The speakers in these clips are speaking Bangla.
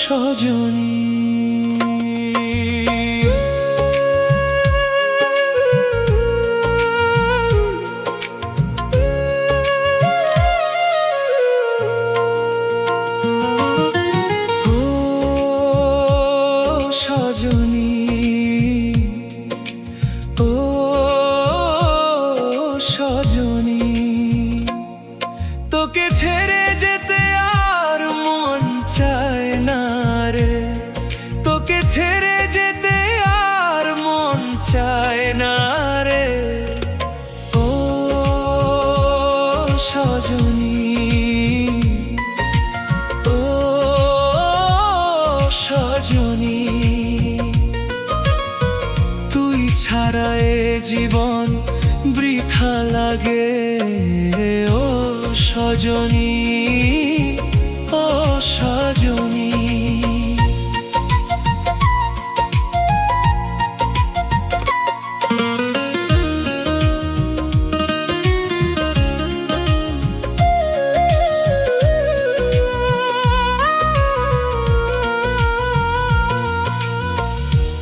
সজনী। সজনী ও সজনী, তোকে ছেড়ে যেতে আর মন চায় না রে, তোকে ছেড়ে যেতে আর মন চায় না রে। ও সজনী ও সজনী, তুই ছাড়া এ জীবন বৃথা লাগে। ও সজনী ও সজনী।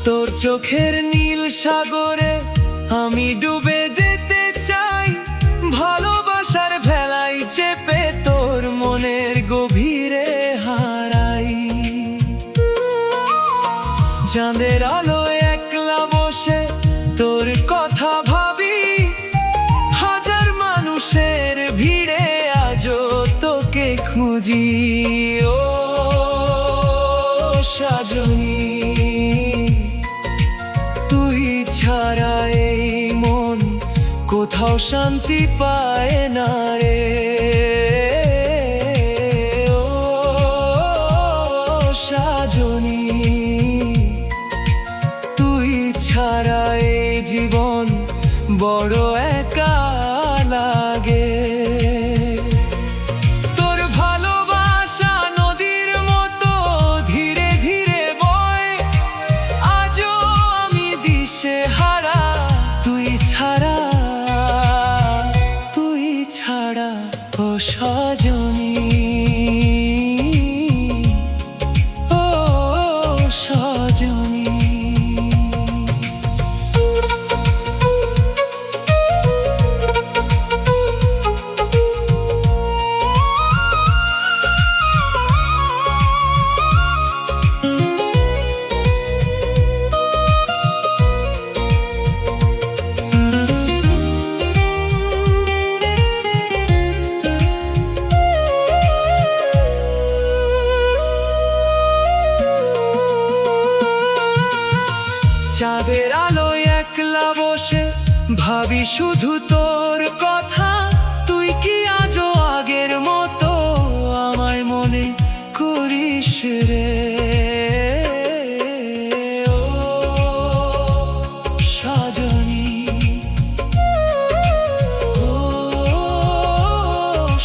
তোর চোখের নীল সাগরে আমি ডুবে যেতে চাই, ভালোবাসার ভেলায় চেপে তোর মনের গভীরে হারাই। চাঁদের আলোয় একলা বসে তোর কথা ভাবি, হাজার মানুষের ভিড়ে আজও তোকে খুঁজি। ও সজনী, তুই ছাড়া এই মন কোথাও শান্তি পায় না রে। ও সজনী, তুই ছাড়া এই জীবন বড় একা লাগে। তোর ভালোবাসা নদীর মতো ধীরে ধীরে বয়, আজও আমি দিশে হারা। তুই ছাড়া ও সজনী ও সজনী। চাঁদের আলোয় একলা বসে ভাবি শুধু তোর কথা, তুই কি আজও আগের মতো আমায় মনে করিস রে। ও সজনী ও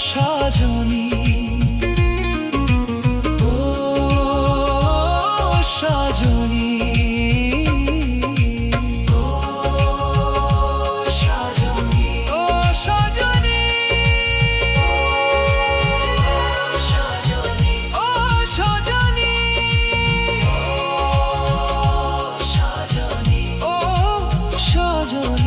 সজনী ও সজনী। সজনী